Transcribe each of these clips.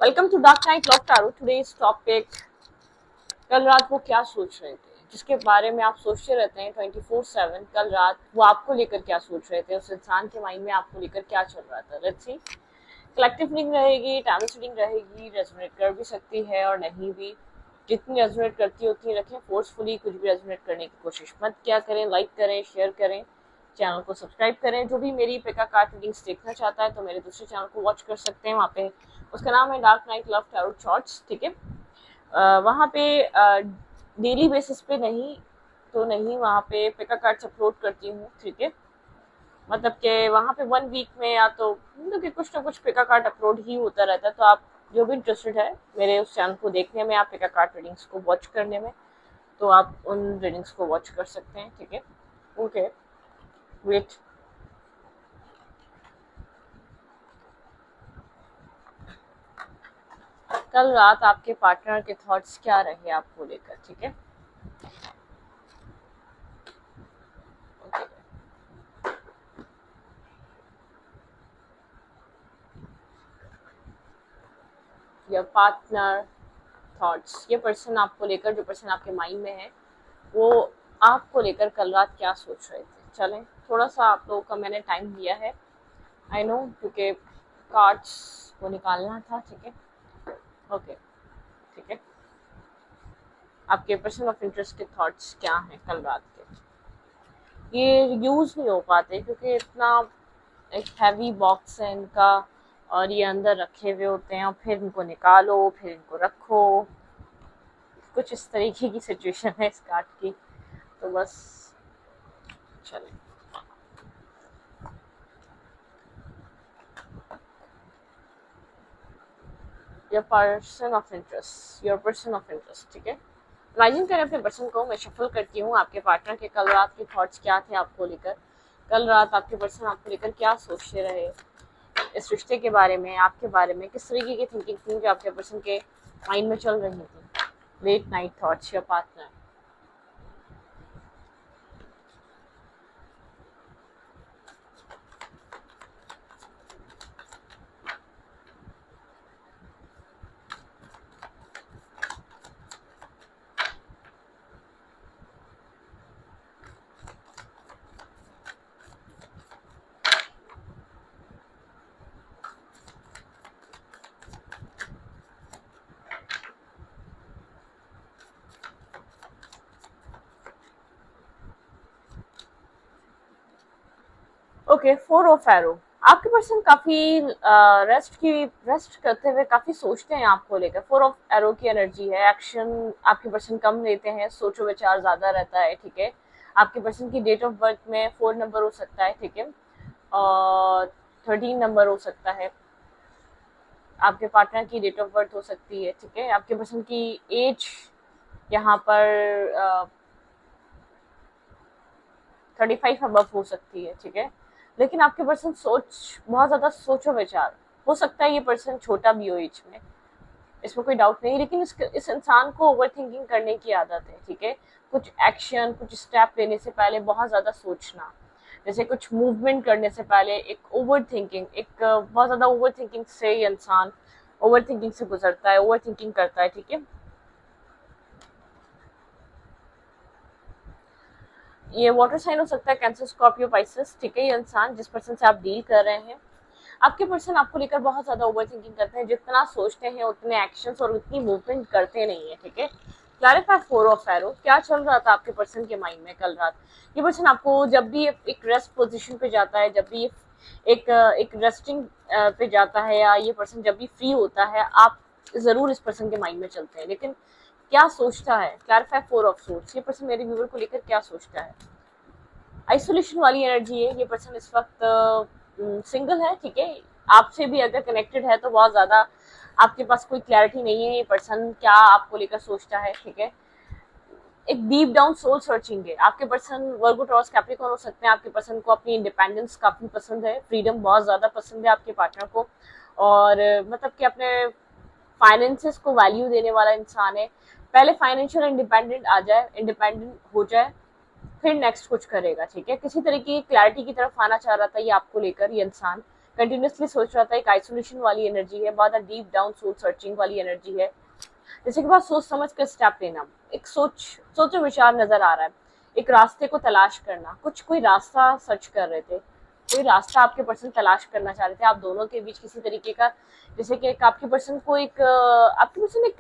Welcome to dark night love tarot. Today's topic, कल रात वो क्या सोच रहे थे, जिसके बारे में आप सोचते रहते हैं 24/7। कल रात वो आपको लेकर क्या सोच रहे थे, उस इंसान के माइंड में आपको लेकर क्या चल रहा था। Let's see. कलेक्टिव रीडिंग रहेगी, टैरो रीडिंग रहेगी, रेजोनेट कर भी सकती है और नहीं भी। जितनी रेजोनेट करती होती है रखें, फोर्सफुली कुछ भी रेजोनेट करने की कोशिश मत क्या करें। लाइक करें, शेयर करें, चैनल को सब्सक्राइब करें। जो भी मेरी पिका कार्ड रीडिंग्स देखना चाहता है तो मेरे दूसरे चैनल को वॉच कर सकते हैं। वहाँ पे उसका नाम है dark night love tarot shorts, ठीक है। वहाँ पे डेली बेसिस पे नहीं तो नहीं, वहाँ पे पिका कार्ड्स अपलोड करती हूँ, ठीक है। मतलब कि वहाँ पे 1 वीक में या तो मतलब कि कुछ ना कुछ पिका कार्ड अपलोड ही होता रहता है। तो आप जो भी इंटरेस्टेड है मेरे उस चैनल को देखने में, आप पिका कार्ड रीडिंग्स को वॉच करने में, तो आप उन रीडिंग्स को वॉच कर सकते हैं, ठीक है। Okay, wait. कल रात आपके पार्टनर के थॉट्स क्या रहे आपको लेकर, ठीक है। okay. योर पार्टनर थॉट्स, ये पर्सन आपको लेकर, जो पर्सन आपके माइंड में है, वो आपको लेकर कल रात क्या सोच रहे थे। चलें, थोड़ा सा आप लोगों का मैंने टाइम लिया है, आई नो, क्योंकि कार्ड्स को निकालना था, ठीक है। ओके, ठीक है। आपके पर्सन ऑफ इंटरेस्ट के थॉट्स क्या हैं कल रात के। ये यूज नहीं हो पाते क्योंकि इतना एक हैवी बॉक्स है इनका, और ये अंदर रखे हुए होते हैं और फिर इनको निकालो, फिर इनको रखो। कुछ इस तरीके की सिचुएशन है इस कार्ड की, तो बस चले। Your person of interest, your person of interest, ठीक है। इमेजिन करें अपने पर्सन को, मैं शफल करती हूँ आपके पार्टनर के कल रात के थॉट्स क्या थे आपको लेकर। कल रात आपके पर्सन आपको लेकर क्या सोचते रहे, इस रिश्ते के बारे में, आपके बारे में किस तरीके की थिंकिंग थी जो आपके पर्सन के माइंड में चल रही थी। Late night thoughts, your partner. Okay, 4 of arrow. आपके पर्सन काफी रेस्ट करते हुए काफी सोचते हैं आपको लेकर। 4 ऑफ एरो की एनर्जी है, एक्शन आपके पर्सन कम लेते हैं, सोचो विचार ज्यादा रहता है, ठीक है। आपके पर्सन की डेट ऑफ बर्थ में 4 नंबर हो सकता है, ठीक है, और 13 नंबर हो सकता है। आपके पार्टनर की डेट ऑफ बर्थ हो सकती है, ठीक है। आपके पर्सन की एज यहाँ पर 35 अबव हो सकती है, ठीक है। लेकिन आपके पर्सन बहुत ज्यादा सोचो विचार, हो सकता है ये पर्सन छोटा भी हो एज में, इसमें कोई डाउट नहीं, लेकिन इस इंसान को ओवर थिंकिंग करने की आदत है, ठीक है। कुछ एक्शन, कुछ स्टेप लेने से पहले बहुत ज्यादा सोचना, जैसे कुछ मूवमेंट करने से पहले एक ओवर थिंकिंग, एक बहुत ज्यादा ओवर थिंकिंग से ये इंसान ओवर थिंकिंग से गुजरता है, ओवर थिंकिंग करता है, ठीक है। ये वाटर साइन हो सकता है, कैंसर, स्कॉर्पियो, पाइसेस, ठीक है। ये इंसान जिस पर्सन से आप डील कर रहे हैं, आपके पर्सन आपको लेकर बहुत ज्यादा ओवर थिंकिंग करते हैं। जितना सोचते हैं उतने एक्शंस और उतनी मूवमेंट करते नहीं है, ठीक है। क्लैरिफाई 4 ऑफ एरो, क्या चल रहा था आपके पर्सन के माइंड में कल रात। ये पर्सन आपको जब भी एक रेस्ट पोजीशन पे जाता है, जब भी एक रेस्टिंग पे जाता है, या ये पर्सन जब भी फ्री होता है, आप जरूर इस पर्सन के माइंड में चलते हैं। लेकिन क्या सोचता है, क्लैरिफाई 4 ऑफ सोर्स, ये पर्सन मेरे व्यूवर को लेकर क्या सोचता है। आइसोलेशन वाली एनर्जी है, ये पर्सन इस वक्त सिंगल है, ठीक है। आपसे भी अगर कनेक्टेड है तो बहुत ज्यादा आपके पास कोई क्लैरिटी नहीं है ये पर्सन क्या आपको लेकर सोचता है, ठीक है। एक डीप डाउन सोल सर्चिंग है। आपके पर्सन वर्गो, टॉरस, कैप्रिकॉर्न हो सकते हैं। आपके पर्सन को अपनी इंडिपेंडेंस काफी पसंद है, फ्रीडम बहुत ज्यादा पसंद है आपके पार्टनर को, और मतलब कि अपने फाइनेंसेस को वैल्यू देने वाला इंसान है। पहले फाइनेंशियल इंडिपेंडेंट आ जाए, इंडिपेंडेंट हो जाए, फिर नेक्स्ट कुछ करेगा, ठीक है। किसी तरह की क्लैरिटी की तरफ आना चाह रहा था ये आपको लेकर, ये इंसान कंटिन्यूसली सोच रहा था, एक आइसोलेशन वाली एनर्जी है, बहुत डीप डाउन सोल सर्चिंग वाली एनर्जी है। जैसे कि बहुत सोच समझ कर स्टेप लेना, एक सोच विचार नजर आ रहा है, एक रास्ते को तलाश करना, कोई रास्ता सर्च कर रहे थे, कोई रास्ता आपके पर्सन तलाश करना चाह रहे थे आप दोनों के बीच किसी तरीके का। जैसे कि आपके पर्सन को आपके पर्सन एक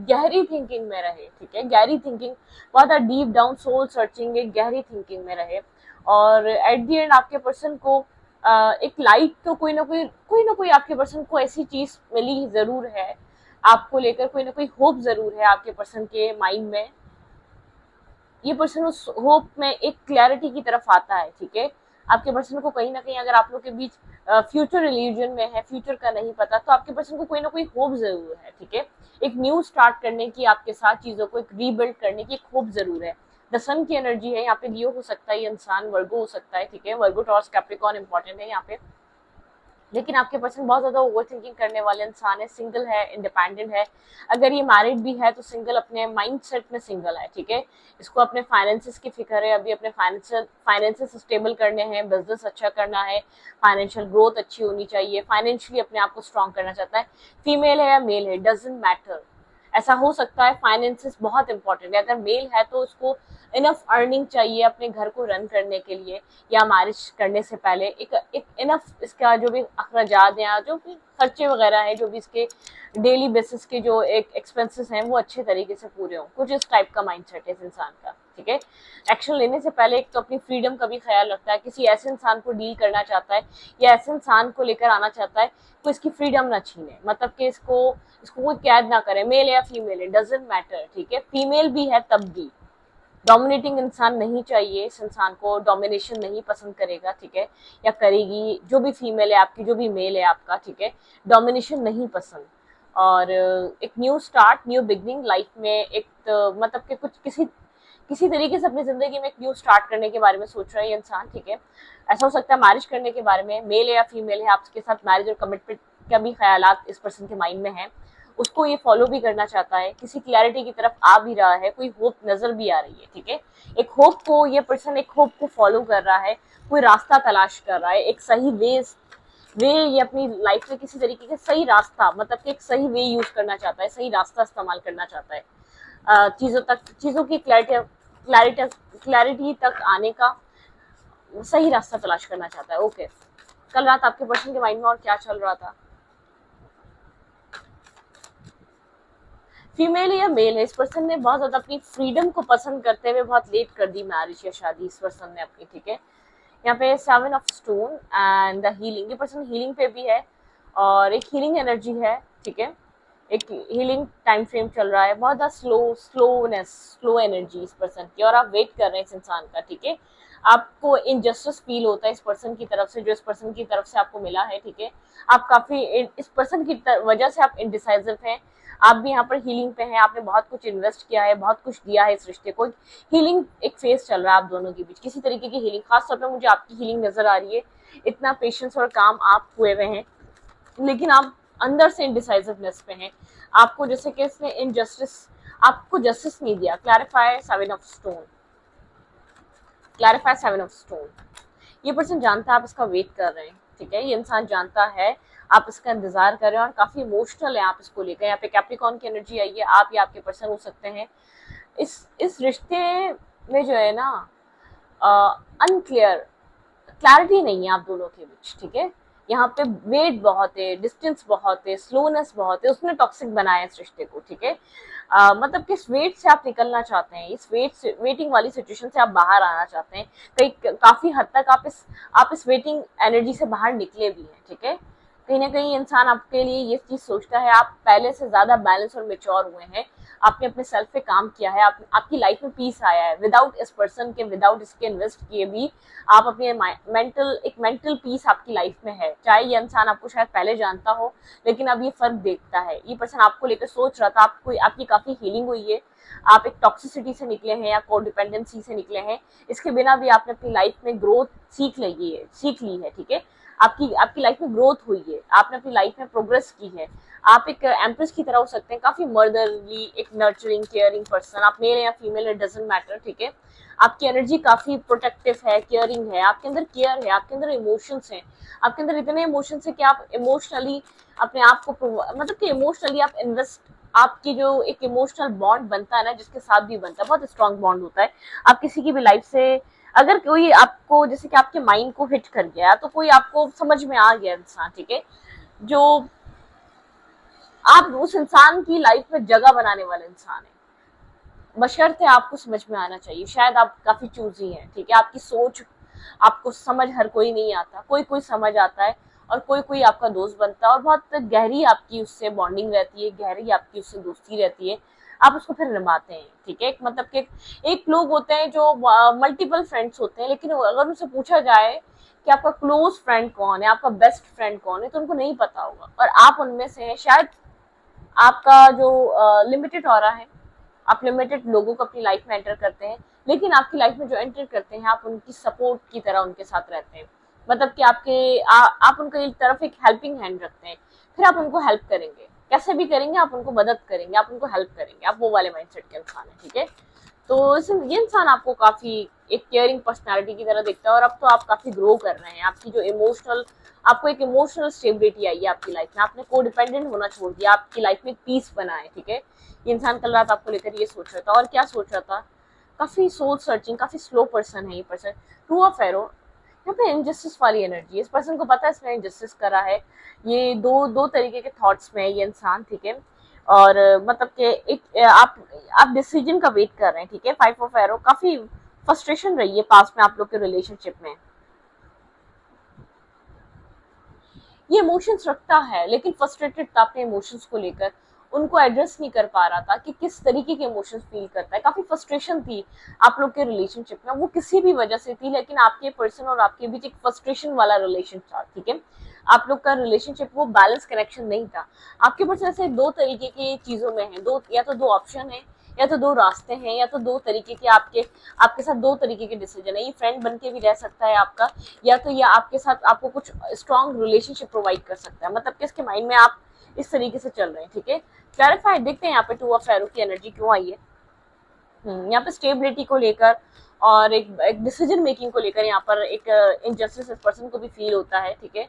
गहरी थिंकिंग में रहे, ठीक है, गहरी थिंकिंग, बहुत डीप डाउन सोल सर्चिंग, एक गहरी थिंकिंग में रहे, और एट द एंड आपके पर्सन को एक लाइट तो कोई ना कोई आपके पर्सन को ऐसी चीज मिली जरूर है, आपको लेकर कोई ना कोई होप जरूर है आपके पर्सन के माइंड में। ये पर्सन उस होप में एक क्लैरिटी की तरफ आता है, ठीक है। आपके पर्सन को कहीं ना कहीं, अगर आप लोग के बीच फ्यूचर रिलीजन में है, फ्यूचर का नहीं पता, तो आपके पर्सन को कोई ना कोई होप जरूर है, ठीक है। एक न्यू स्टार्ट करने की, आपके साथ चीजों को एक रीबिल्ड करने की एक होप जरूर है। द सन की एनर्जी है यहाँ पे, लियो हो सकता है ये इंसान, वर्गो हो सकता है, ठीक है, वर्गो टॉर्स कैप्रिकॉर्न इंपॉर्टेंट है यहाँ पे। लेकिन आपके पर्सन बहुत ज्यादा ओवर थिंकिंग करने वाले इंसान है, सिंगल है, इंडिपेंडेंट है। अगर ये मैरिड भी है तो सिंगल, अपने माइंड सेट में सिंगल है, ठीक है। इसको अपने फाइनेंसेस की फिक्र है, अभी अपने फाइनेंसेस स्टेबल करने हैं, बिजनेस अच्छा करना है, फाइनेंशियल ग्रोथ अच्छी होनी चाहिए, फाइनेंशियली अपने आप को स्ट्रॉन्ग करना चाहता है। फीमेल है या मेल है, डजंट मैटर। ऐसा हो सकता है, फाइनेंसेस बहुत इंपॉर्टेंट है। अगर मेल है तो उसको इनफ अर्निंग चाहिए अपने घर को रन करने के लिए, या मैरिज करने से पहले एक इनफ, इसका जो भी अखराजात या जो भी खर्चे वगैरह है, जो भी इसके डेली बेसिस के जो एक एक्सपेंसेस हैं, वो अच्छे तरीके से पूरे हों। कुछ इस टाइप का माइंडसेट है इस इंसान का, ठीक है। एक्शन लेने से पहले एक तो अपनी फ्रीडम का भी ख्याल रखता है, किसी ऐसे इंसान को डील करना चाहता है या ऐसे इंसान को लेकर आना चाहता है कोई इसकी फ्रीडम ना छीने, मतलब कि इसको कोई कैद ना करे, मेल या फीमेल है, डजंट मैटर, ठीक है। फीमेल भी है तब भी डोमिनेटिंग इंसान नहीं चाहिए, इस इंसान को डोमिनेशन नहीं पसंद करेगा, ठीक है, या करेगी। जो भी फीमेल है आपकी, जो भी मेल है आपका, ठीक है, डोमिनेशन नहीं पसंद। और एक new start, new beginning life में, एक मतलब कि कुछ किसी तरीके से अपनी जिंदगी में एक न्यू स्टार्ट करने के बारे में सोच रहा है ये इंसान, ठीक है। ऐसा हो सकता है मैरिज करने के बारे में, मेल है या फीमेल है, आपके साथ मैरिज और कमिटमेंट का भी ख्यालात इस पर्सन के माइंड में है, उसको ये फॉलो भी करना चाहता है, किसी क्लैरिटी की तरफ आ भी रहा है, कोई होप नजर भी आ रही है, ठीक है। एक होप को, ये पर्सन एक होप को फॉलो कर रहा है, कोई रास्ता तलाश कर रहा है, एक सही वे ये अपनी लाइफ में किसी तरीके के सही रास्ता, मतलब कि एक सही वे यूज करना चाहता है, सही रास्ता इस्तेमाल करना चाहता है, चीजों की क्लैरिटी तक आने का सही रास्ता तलाश करना चाहता है। ओके, कल रात आपके पर्सन के माइंड में और क्या चल रहा था? फीमेल या मेल है, इस पर्सन ने बहुत ज्यादा अपनी फ्रीडम को पसंद करते हुए बहुत लेट कर दी मैरिज या शादी इस पर्सन ने अपनी, ठीक है। यहाँ पे 7 of stone and the healing, ये पर्सन हीलिंग पे भी है और एक हीलिंग एनर्जी है, ठीक है। एक हीलिंग टाइम फ्रेम चल रहा है, बहुत ज्यादा स्लो एनर्जी इस पर्सन की, और आप वेट कर रहे हैं इस इंसान का, ठीक है। आपको इनजस्टिस फील होता है इस पर्सन की तरफ से, जो इस पर्सन की तरफ से आपको मिला है, ठीक है। आप काफी इस पर्सन की वजह से आप इनडिसाइसिव हैं, आप भी यहाँ पर हीलिंग पे हैं, आपने बहुत कुछ इन्वेस्ट किया है, बहुत कुछ दिया है इस रिश्ते को। हीलिंग एक फेज चल रहा है आप दोनों के बीच, किसी तरीके की हीलिंग, खासतौर पे मुझे आपकी हीलिंग नजर आ रही है। इतना पेशेंस और काम आप हुए हुए हैं, लेकिन आप अंदर से इनडिसाइसिवनेस पे हैं। आपको जैसे कि इसने आपको जस्टिस नहीं दिया। Clarify 7 of stone, clarify 7 of stone. ये पर्सन जानता है आप इसका वेट कर रहे हैं, ठीक है। ये इंसान जानता है आप इसका इंतजार कर रहे हैं और काफी इमोशनल है आप इसको लेकर। यहाँ पे कैप्रिकॉर्न की एनर्जी आई है, आप या आपके पर्सन हो सकते हैं। इस रिश्ते में जो है ना, क्लैरिटी नहीं है आप दोनों के बीच, ठीक है। यहाँ पे वेट बहुत है, डिस्टेंस बहुत है, स्लोनेस बहुत है, उसने टॉक्सिक बनाया इस रिश्ते को, ठीक है। मतलब कि इस वेट से आप निकलना चाहते हैं, इस वेटिंग वाली सिचुएशन से आप बाहर आना चाहते हैं। काफी हद तक आप इस वेटिंग एनर्जी से बाहर निकले भी हैं, ठीक है। कहीं ना कहीं इंसान आपके लिए ये चीज सोचता है, आप पहले से ज्यादा बैलेंस और मेच्योर हुए हैं, आपने अपने सेल्फ पे काम किया है, आपकी लाइफ में पीस आया है विदाउट इस पर्सन के, विदाउट इसके इन्वेस्ट किए भी आप अपने मेंटल पीस आपकी लाइफ में है। चाहे ये इंसान आपको शायद पहले जानता हो, लेकिन अब ये फर्क देखता है। ये पर्सन आपको लेकर सोच रहा था, आपकी काफी हीलिंग हुई है, आप एक टॉक्सिसिटी से निकले हैं या कोडिपेंडेंसी से निकले हैं। इसके बिना भी आपने अपनी लाइफ में ग्रोथ सीख ली है, ठीक है। आपकी आपकी लाइफ में ग्रोथ हुई है, आपने अपनी लाइफ में प्रोग्रेस की है, आप एक एम्प्रेस की तरह हो सकते हैं, काफी मदरली, एक नर्चरिंग केयरिंग पर्सन, आप मेल या फीमेल इट डजंट मैटर, ठीक है। आपकी एनर्जी काफी प्रोटेक्टिव है, केयरिंग है, आपके अंदर केयर है, आपके अंदर इमोशंस हैं, आपके अंदर इतने इमोशंस है कि आप इमोशनली अपने आप को मतलब कि इमोशनली आप इन्वेस्ट, आपकी जो एक इमोशनल बॉन्ड बनता है ना, जिसके साथ भी बनता है, बहुत स्ट्रांग बॉन्ड होता है। आप किसी की भी लाइफ से अगर कोई आपको जैसे कि आपके माइंड को हिट कर गया, तो कोई आपको समझ में आ गया इंसान, ठीक है, जो आप उस इंसान की लाइफ में जगह बनाने वाले इंसान है, बशर्ते आपको समझ में आना चाहिए। शायद आप काफी चूजी हैं, ठीक है, आपकी सोच, आपको समझ हर कोई नहीं आता, कोई कोई समझ आता है, और कोई कोई आपका दोस्त बनता है, और बहुत गहरी आपकी उससे बॉन्डिंग रहती है, गहरी आपकी उससे दोस्ती रहती है, आप उसको फिर निभाते हैं, ठीक है। मतलब कि एक लोग होते हैं जो मल्टीपल फ्रेंड्स होते हैं, लेकिन अगर उनसे पूछा जाए कि आपका क्लोज फ्रेंड कौन है, आपका बेस्ट फ्रेंड कौन है, तो उनको नहीं पता होगा, और आप उनमें से हैं। शायद आपका जो लिमिटेड ऑरा है, आप लिमिटेड लोगों को अपनी लाइफ में एंटर करते हैं, लेकिन आपकी लाइफ में जो एंटर करते हैं, आप उनकी सपोर्ट की तरह उनके साथ रहते हैं, मतलब कि आप उनके तरफ एक हेल्पिंग हैंड रखते हैं, फिर आप उनको हेल्प करेंगे, कैसे भी करेंगे, आप उनको मदद करेंगे, आप उनको हेल्प करेंगे, आप वो वाले माइंडसेट के इंसान है, ठीक है। तो ये इंसान आपको काफी एक केयरिंग पर्सनालिटी की तरह दिखता है, और अब तो आप काफी ग्रो कर रहे हैं, आपकी जो इमोशनल, आपको एक इमोशनल स्टेबिलिटी आई है आपकी लाइफ में, आपने को डिपेंडेंट होना छोड़ दिया, आपकी लाइफ में पीस बना है, ठीक है। ये इंसान कल रात आपको लेकर ये सोच रहा था, और क्या सोच रहा था, काफी सोल सर्चिंग, काफी स्लो पर्सन है ये पर्सन। टू ऑफ एरो, यहाँ पे इनजस्टिस वाली एनर्जी, इस पर्सन को पता है इसने इनजस्टिस करा है, ये दो दो तरीके के थॉट्स में है ये इंसान, ठीक है। और मतलब कि एक आप डिसीजन का वेट कर रहे हैं, ठीक है। फाइव ऑफ एरो, काफी फ्रस्ट्रेशन रही है पास में आप लोग के रिलेशनशिप में, ये इमोशंस रखता है, लेकिन फ्रस्ट्रेटेड था अपने इमोशंस को लेकर, उनको एड्रेस नहीं कर पा रहा था कि किस तरीके के इमोशंस फील करता है, काफी फ्रस्ट्रेशन थी आप लोग के रिलेशनशिप में, वो किसी भी वजह से थी, लेकिन आपके पर्सन और आपके बीच एक फ्रस्ट्रेशन वाला रिलेशन था, ठीक है। आप लोग का रिलेशनशिप वो बैलेंस कनेक्शन नहीं था। आपके पर्सन से दो तरीके की चीजों में है, दो या तो दो ऑप्शन है, या तो दो रास्ते हैं, या तो दो तरीके के आपके साथ दो तरीके के डिसीजन है। ये फ्रेंड बन के भी रह सकता है आपका, या तो ये आपके साथ आपको कुछ स्ट्रॉन्ग रिलेशनशिप प्रोवाइड कर सकता है, मतलब कि इसके माइंड में आप इस तरीके से चल रहे हैं, ठीक है। क्लैरिफाई देखते हैं यहाँ पे टू ऑफ एरो की एनर्जी क्यों आई है। यहाँ पे स्टेबिलिटी को लेकर और एक डिसीजन मेकिंग को लेकर यहाँ पर एक इनजस्टिस इस पर्सन को भी फील होता है, ठीक है।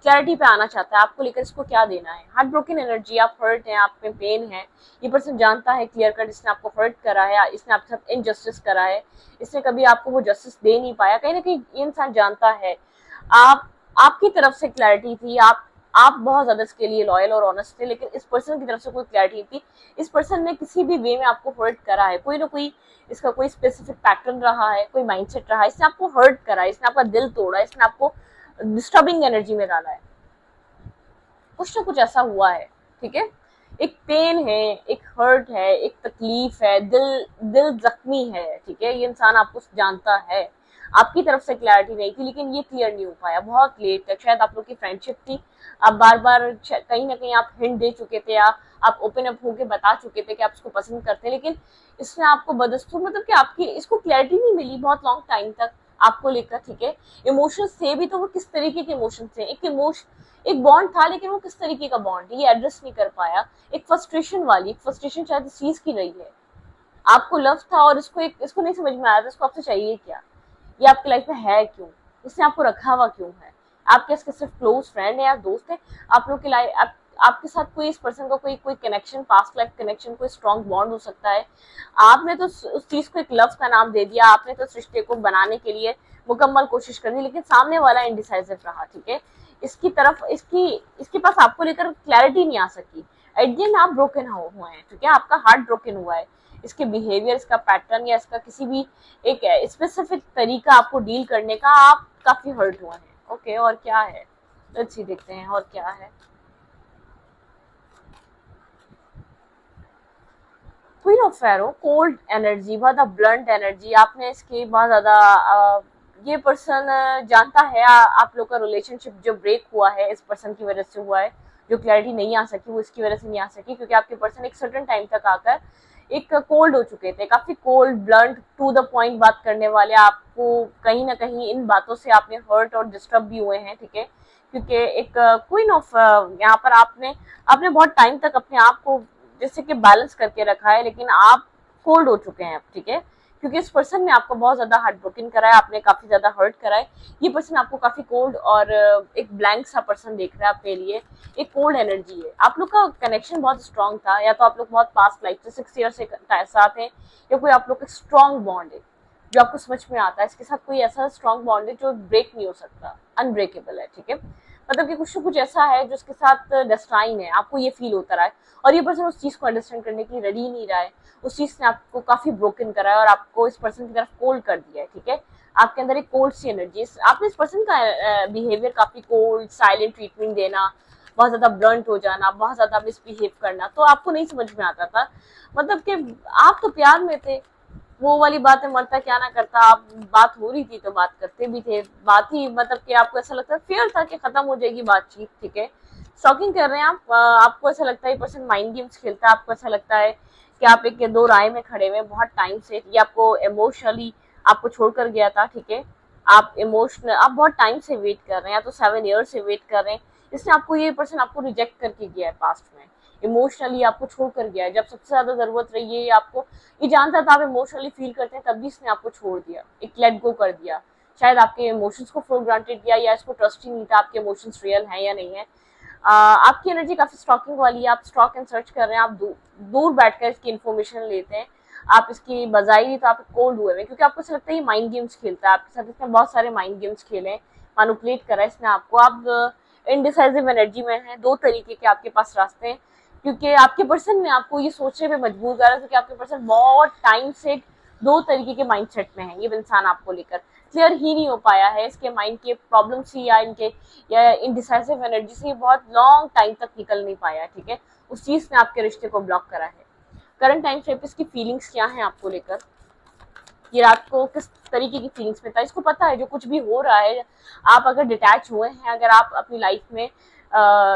क्लैरिटी पे आना चाहता है, आपको लेकर इसको क्या देना है। हार्ट ब्रोकन एनर्जी, आप हर्ट हैं, आप में पेन है, ये पर्सन जानता है क्लियर कट इसने आपको हर्ट करा है, इसने आपके साथ इनजस्टिस करा है, इसने कभी आपको वो जस्टिस दे नहीं पाया, कहीं ना कहीं ये इंसान जानता है आप आपकी तरफ से क्लैरिटी थी, आप बहुत ज्यादा इसके लिए लॉयल और ऑनेस्ट थे, लेकिन इस पर्सन की तरफ से कोई क्लैरिटी थी। इस पर्सन ने किसी भी वे में आपको हर्ट करा है, कोई ना कोई इसका कोई स्पेसिफिक पैटर्न रहा है, कोई माइंडसेट रहा है, इसने आपको हर्ट करा है, इसने आपका दिल तोड़ा है, इसने आपको डिस्टर्बिंग एनर्जी में डाला है, कुछ ना कुछ ऐसा हुआ है, ठीक है। एक पेन है, एक हर्ट है, एक तकलीफ है, दिल दिल जख्मी है, ठीक है। ये इंसान आपको जानता है, आपकी तरफ से क्लैरिटी नहीं थी, लेकिन ये क्लियर नहीं हो पाया बहुत लेट तक। शायद आप लोग की फ्रेंडशिप थी, आप बार बार कहीं ना कहीं आप हिंट दे चुके थे, या आप ओपन अप होके बता चुके थे कि आप इसको पसंद करते हैं, लेकिन इसने आपको बदस्तूर, मतलब कि आपकी इसको क्लैरिटी नहीं मिली बहुत लॉन्ग टाइम तक आपको लेकर, ठीक है। इमोशंस थे भी, तो वो किस तरीके के इमोशंस थे, एक बॉन्ड था, लेकिन वो किस तरीके का बॉन्ड ये एड्रेस नहीं कर पाया। एक फ्रस्ट्रेशन वाली, फ्रस्ट्रेशन शायद इस चीज की रही है, आपको लव था और इसको नहीं समझ में आया था इसको आपसे चाहिए क्या, ये आपकी लाइफ में है क्यों, इसने आपको रखा हुआ क्यों है, आपके इसके सिर्फ क्लोज फ्रेंड है या दोस्त है, आप लोग की लाइफ आपके साथ कोई इस पर्सन का कोई कनेक्शन, पास्ट लाइफ कनेक्शन, कोई स्ट्रॉन्ग बॉन्ड हो सकता है। आपने तो उस चीज को एक लव का नाम दे दिया, आपने तो इस रिश्ते को बनाने के लिए मुकम्मल कोशिश कर दी, लेकिन सामने वाला इनडिसाइसिव रहा, ठीक है। इसकी तरफ इसके पास आपको लेकर क्लैरिटी नहीं आ सकी, एट द एंड आप ब्रोकन हुए हैं, ठीक है, आपका हार्ट ब्रोकन हुआ है। इसके बिहेवियर, इसका पैटर्न, या इसका किसी भी एक स्पेसिफिक तरीका आपको डील करने का, आप काफी हर्ट हुए हैं। ओके, और क्या है, लेट्स सी, देखते हैं और क्या है। क्वीन ऑफ फेरो, कोल्ड एनर्जी, बहुत ब्लंट एनर्जी, आपने इसकी बहुत ज्यादा ये पर्सन जानता है आप लोग का रिलेशनशिप जो ब्रेक हुआ है इस पर्सन की वजह से हुआ है, जो क्लैरिटी नहीं आ सकी वो इसकी वजह से नहीं आ सकी, क्योंकि आपके पर्सन एक सर्टेन टाइम तक आकर एक कोल्ड हो चुके थे, काफी cold, blunt, to the point बात करने वाले। आपको कहीं ना कहीं इन बातों से आपने हर्ट और डिस्टर्ब भी हुए हैं, ठीक है। क्योंकि एक क्वीन ऑफ यहाँ पर आपने आपने बहुत टाइम तक अपने आप को जैसे कि बैलेंस करके रखा है, लेकिन आप कोल्ड हो चुके हैं अब, ठीक है, क्योंकि इस पर्सन ने आपको बहुत ज्यादा हार्ट ब्रोकन करा है, आपने काफी ज्यादा हर्ट करा है। ये पर्सन आपको काफी कोल्ड और एक ब्लैंक सा पर्सन देख रहा है अपने लिए, एक कोल्ड एनर्जी है। आप लोग का कनेक्शन बहुत स्ट्रांग था, या तो आप लोग बहुत पास्ट लाइफ से 6 ईयर से साथ हैं, या कोई आप लोग का स्ट्रांग बॉन्ड है जो आपको समझ में आता है। इसके साथ कोई ऐसा स्ट्रांग बॉन्ड है जो ब्रेक नहीं हो सकता, अनब्रेकेबल है, ठीक है। मतलब कि कुछ ना कुछ ऐसा है जो उसके साथ डेस्टाइन है, आपको ये फील होता रहा है, और ये पर्सन उस चीज को अंडरस्टैंड करने के लिए रेडी नहीं रहा है। उस चीज ने आपको काफी ब्रोकन करा है और आपको इस पर्सन की तरफ कोल्ड कर दिया है, ठीक है। आपके अंदर एक कोल्ड सी एनर्जी, आपने इस पर्सन का बिहेवियर काफी कोल्ड साइलेंट ट्रीटमेंट देना, बहुत ज्यादा ब्लंट हो जाना, बहुत ज्यादा मिसबिहेव करना, तो आपको नहीं समझ में आता था। मतलब कि आप तो प्यार में थे, वो वाली बात है, मरता क्या ना करता, आप बात हो रही थी तो बात करते भी थे, बात ही मतलब कि आपको ऐसा लगता है फेयर था कि खत्म हो जाएगी बातचीत, ठीक है। स्टॉकिंग कर रहे हैं आप, आपको ऐसा लगता है पर्सन माइंड गेम्स खेलता है, आपको ऐसा लगता है कि आप एक दो राय में खड़े हुए बहुत टाइम से, ये आपको इमोशनली आपको छोड़कर गया था, ठीक है। आप इमोशनल, आप बहुत टाइम से वेट कर रहे हैं, या तो 7 ईयर से वेट कर रहे हैं। इसने आपको, ये पर्सन आपको रिजेक्ट करके गया है पास्ट में, इमोशनली आपको छोड़ कर गया है, जब सबसे ज्यादा जरूरत रही है, आपको ये जानता था आप इमोशनली फील करते हैं, तब भी इसने आपको छोड़ दिया, एक लेट गो कर दिया। शायद आपके इमोशंस को फॉर ग्रांटेड दिया, या इसको ट्रस्ट ही नहीं था आपके इमोशंस रियल हैं या नहीं है। आपकी एनर्जी काफी स्टॉकिंग वाली है, आप स्टॉक एंड सर्च कर रहे हैं, आप दूर बैठकर इसकी इन्फॉर्मेशन लेते हैं, आप इसकी बजाई तो आप कोल्ड हुए हैं, क्योंकि आपको ऐसा लगता है ये माइंड गेम्स खेलता है आपके साथ। इसने बहुत सारे माइंड गेम्स खेले हैं, मैनिपुलेट करा है इसने आपको। आप इनडिसाइसिव एनर्जी में हैं, दो तरीके के आपके पास रास्ते हैं, क्योंकि आपके पर्सन ने आपको ये सोचने पे मजबूर करा, क्योंकि आपके पर्सन बहुत टाइम से दो तरीके के माइंडसेट में है। ये इंसान आपको लेकर क्लियर ही नहीं हो पाया है, इसके माइंड के प्रॉब्लम से या इनके या इनडिसाइसिव एनर्जी से बहुत लॉन्ग टाइम तक निकल नहीं पाया, ठीक है। उस चीज ने आपके रिश्ते को ब्लॉक करा है। करंट टाइम फ्रेम पे इसकी फीलिंग्स क्या है आपको लेकर, ये रात को किस तरीके की फीलिंग्स में था, इसको पता है जो कुछ भी हो रहा है। आप अगर डिटैच हुए हैं, अगर आप अपनी लाइफ में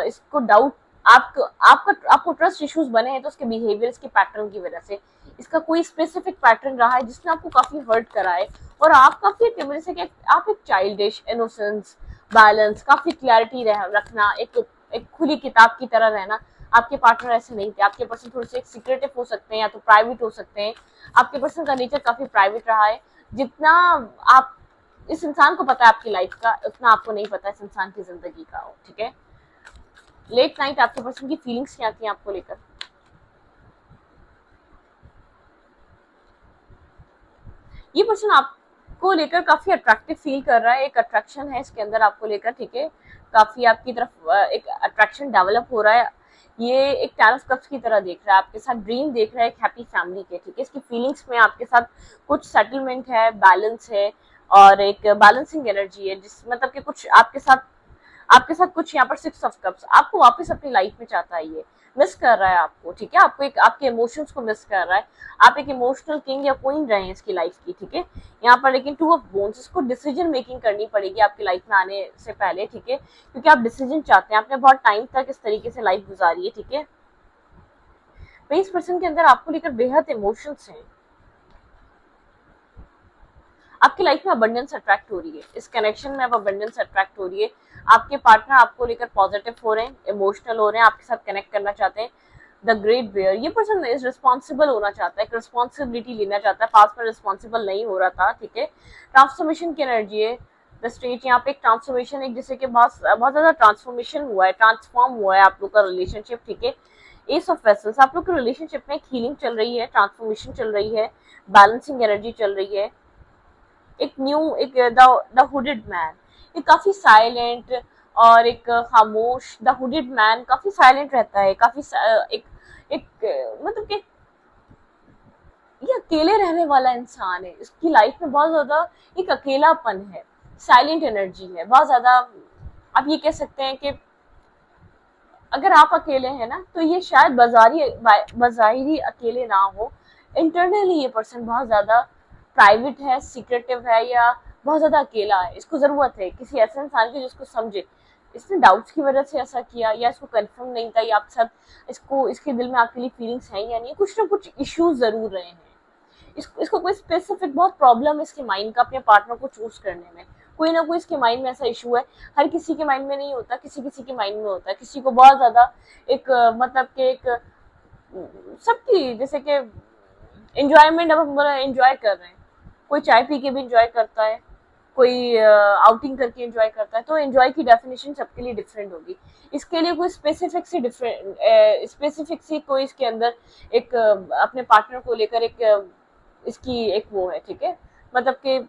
इसको डाउट, आपको ट्रस्ट इश्यूज बने हैं, तो उसके बिहेवियर, इसके पैटर्न की वजह से, इसका कोई स्पेसिफिक पैटर्न रहा है जिसने आपको काफी हर्ट करा है, और आप काफी वजह से कि आप एक चाइल्डिश इनोसेंस, बैलेंस, काफी क्लैरिटी रखना, एक खुली किताब की तरह रहना, आपके पार्टनर ऐसे नहीं थे। आपके पर्सन थोड़े से सीक्रेटिव हो सकते हैं, या तो प्राइवेट हो सकते हैं। आपके पर्सन का नेचर काफी प्राइवेट रहा है। जितना आप इस इंसान को पता है आपकी लाइफ का, उतना आपको नहीं पता इस इंसान की जिंदगी का हो, ठीक है। लेट नाइट आपके पर्सन की फीलिंग्स क्या थी आपको लेकर, ये पर्सन आपको लेकर काफी अट्रैक्टिव फील कर रहा है, एक अट्रैक्शन है इसके अंदर आपको लेकर, ठीक है। काफी आपकी तरफ एक अट्रैक्शन डेवलप हो रहा है। ये एक 10 ऑफ कप्स की तरह देख रहा है आपके साथ, ड्रीम देख रहा है एक हैप्पी फैमिली के, ठीक है। इसकी फीलिंग्स में आपके साथ कुछ सेटलमेंट है, बैलेंस है, और एक बैलेंसिंग एनर्जी है, जिस मतलब कि कुछ आपके साथ कुछ यहाँ पर 6 ऑफ कप्स, आपको वापस अपनी लाइफ में चाहता है, ये मिस कर रहा है आपको, ठीक है। आपको एक आपके इमोशंस को मिस कर रहा है। आप एक इमोशनल किंग या क्वीन रहे हैं इसकी लाइफ की, ठीक है। यहाँ पर लेकिन 2 ऑफ बोन्स, इसको डिसीजन मेकिंग करनी पड़ेगी आपकी लाइफ में आने से पहले, ठीक है, क्योंकि आप डिसीजन चाहते हैं। आपने बहुत टाइम तक इस तरीके से लाइफ गुजारी है, ठीक है। इस पर्सन के अंदर आपको लेकर बेहद इमोशंस हैं। आपकी लाइफ में अबंडेंस अट्रैक्ट हो रही है, इस कनेक्शन में अब अबंडेंस अट्रैक्ट हो रही है। आपके पार्टनर आपको लेकर पॉजिटिव हो रहे हैं, इमोशनल हो रहे हैं, आपके साथ कनेक्ट करना चाहते हैं। द ग्रेट बेयर, ये पर्सन इज रिस्पॉन्सिबल होना चाहता है, रिस्पॉन्सिबिलिटी लेना चाहता है, पास में रिस्पॉन्सिबल नहीं हो रहा था, ठीक है। ट्रांसफॉर्मेशन की एनर्जी है, द स्टेज, यहाँ पे एक ट्रांसफॉर्मेशन, एक जैसे कि बहुत ज्यादा ट्रांसफॉर्मेशन हुआ है, ट्रांसफॉर्म हुआ है आप लोग का रिलेशनशिप, ठीक है। एस ऑफ वेसल्स, आप लोग के रिलेशनशिप में हीलिंग चल रही है, ट्रांसफॉर्मेशन चल रही है, बैलेंसिंग एनर्जी चल रही है। एक न्यू, एक द हुडेड मैन, ये काफी साइलेंट और एक खामोश, द हुडेड मैन काफी साइलेंट रहता है, काफी एक मतलब कि ये अकेले रहने वाला इंसान है। इसकी लाइफ में बहुत ज्यादा एक अकेलापन है, साइलेंट एनर्जी है बहुत ज्यादा। आप ये कह सकते हैं कि अगर आप अकेले हैं ना, तो ये शायद बाजारी अकेले ना हो, इंटरनली ये पर्सन बहुत ज्यादा प्राइवेट है, सीक्रेटिव है, या बहुत ज्यादा अकेला है। इसको जरूरत है किसी ऐसे इंसान की जिसको समझे। इसने डाउट्स की वजह से ऐसा किया, या इसको कंफर्म नहीं था या आपके साथ इसके दिल में आपके लिए फीलिंग्स हैं या नहीं, कुछ ना कुछ इश्यूज जरूर रहे हैं। इसको कोई स्पेसिफिक बहुत प्रॉब्लम है इसके माइंड का अपने पार्टनर को चूज करने में, कोई ना कोई इसके माइंड में ऐसा इशू है। हर किसी के माइंड में नहीं होता, किसी किसी के माइंड में होता है। किसी को बहुत ज्यादा एक मतलब कि एक सबकी जैसे कि एंजॉयमेंट, अब हम एंजॉय कर रहे हैं, कोई चाय पी के भी एंजॉय करता है, कोई आउटिंग करके एंजॉय करता है, तो एंजॉय की डेफिनेशन सबके लिए डिफरेंट होगी। इसके लिए कोई स्पेसिफिक सी कोई इसके अंदर एक अपने पार्टनर को लेकर एक इसकी एक वो है, ठीक है। मतलब कि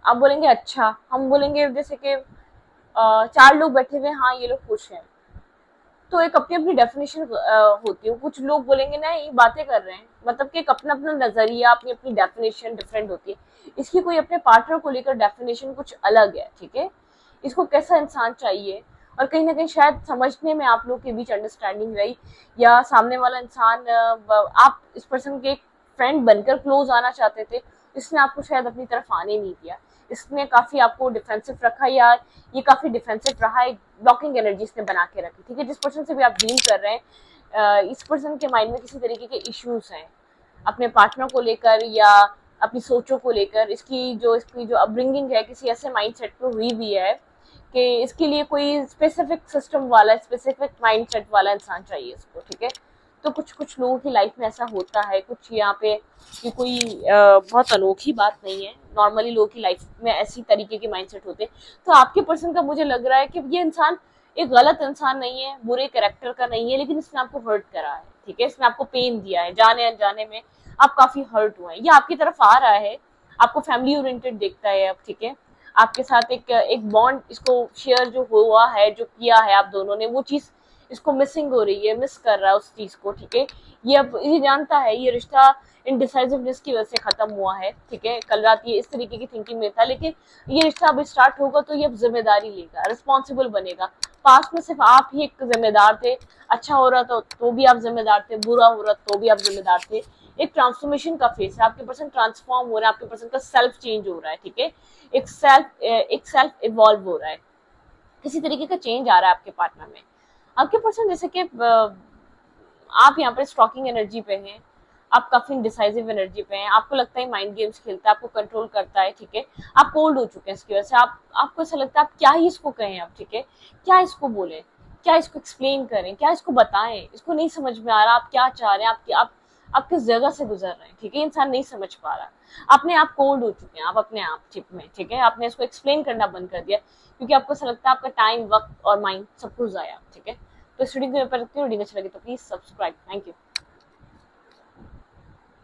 आप बोलेंगे अच्छा, हम बोलेंगे जैसे कि चार लोग बैठे हुए, हाँ ये लोग खुश हैं, तो एक अपनी अपनी डेफिनेशन होती है। कुछ लोग बोलेंगे ना ये बातें कर रहे हैं, मतलब कि एक अपना अपना नजरिया, अपनी अपनी डेफिनेशन डिफरेंट होती है। इसकी कोई अपने पार्टनर को लेकर डेफिनेशन कुछ अलग है, ठीक है। इसको कैसा इंसान चाहिए, और कहीं ना कहीं शायद समझने में आप लोग के बीच अंडरस्टैंडिंग रही, या सामने वाला इंसान आप इस पर्सन के एक फ्रेंड बनकर क्लोज आना चाहते थे, इसने आपको शायद अपनी तरफ आने नहीं दिया, इसने काफी आपको डिफेंसिव रखा, या ये काफी डिफेंसिव रहा, एक ब्लॉकिंग एनर्जी इसने बना के रखी, ठीक है। जिस पर्सन से भी आप डील कर रहे हैं, इस पर्सन के माइंड में किसी तरीके के इश्यूज हैं अपने पार्टनर को लेकर या अपनी सोचों को लेकर। इसकी जो अपब्रिंगिंग है किसी ऐसे माइंडसेट पे हुई भी है कि इसके लिए कोई स्पेसिफिक सिस्टम वाला, स्पेसिफिक माइंडसेट वाला इंसान चाहिए इसको, ठीक है। तो कुछ कुछ लोगों की लाइफ में ऐसा होता है, कुछ यहाँ पे ये कोई बहुत अनोखी बात नहीं है, नॉर्मली लोगों की लाइफ में ऐसी तरीके के माइंडसेट होते हैं। तो आपके पर्सन का मुझे लग रहा है कि ये इंसान एक गलत इंसान नहीं है, बुरे कैरेक्टर का नहीं है, लेकिन इसने आपको हर्ट करा है, ठीक है। इसने आपको पेन दिया है, जाने अनजाने में आप काफी हर्ट हुए हैं। ये आपकी तरफ आ रहा है, आपको फैमिली ओरिएंटेड देखता है अब, ठीक है। आपके साथ एक बॉन्ड इसको शेयर जो हुआ है, जो किया है आप दोनों ने, वो चीज इसको मिसिंग हो रही है, मिस कर रहा है उस चीज को, ठीक है। ये अब ये जानता है ये रिश्ता इनडिसाइसिवनेस की वजह से खत्म हुआ है, ठीक है। कल रात ये इस तरीके की थिंकिंग में था, लेकिन ये रिश्ता अब स्टार्ट होगा तो ये अब जिम्मेदारी लेगा, रिस्पॉन्सिबल बनेगा। पास्ट में सिर्फ आप ही एक जिम्मेदार थे, अच्छा हो रहा था तो भी आप जिम्मेदार थे, बुरा हो रहा तो भी आप जिम्मेदार थे। एक ट्रांसफॉर्मेशन का फेस है, आपके पर्सन ट्रांसफॉर्म हो रहा है, आपके पर्सन का सेल्फ चेंज हो रहा है, ठीक है। एक सेल्फ इवॉल्व हो रहा है, किसी तरीके का चेंज आ रहा है आपके पार्टनर में। आपके पर्सन जैसे कि आप यहाँ पे स्टॉकिंग एनर्जी पे हैं, आप काफी डिसाइसिव एनर्जी पे हैं, आपको लगता है माइंड गेम्स खेलता है, आपको कंट्रोल करता है, ठीक है। आप कोल्ड हो चुके हैं इसकी वजह से, आपको ऐसा लगता है आप क्या ही इसको कहें आप, ठीक है। क्या इसको बोले, क्या इसको एक्सप्लेन करें, क्या इसको बताएं, इसको नहीं समझ में आ रहा आप क्या चाह रहे हैं, आप किस जगह से गुजर रहे हैं, ठीक है। इंसान नहीं समझ पा रहा, अपने आप कोल्ड हो चुके हैं आप अपने आप चिप में, ठीक है। आपने इसको एक्सप्लेन करना बंद कर दिया, क्योंकि आपको ऐसा लगता है आपका टाइम, वक्त और माइंड सब कुछ जाया, ठीक है। तो इस वीडियो को मैं पर वीडियो अच्छा लगे तो प्लीज सब्सक्राइब। Thank you.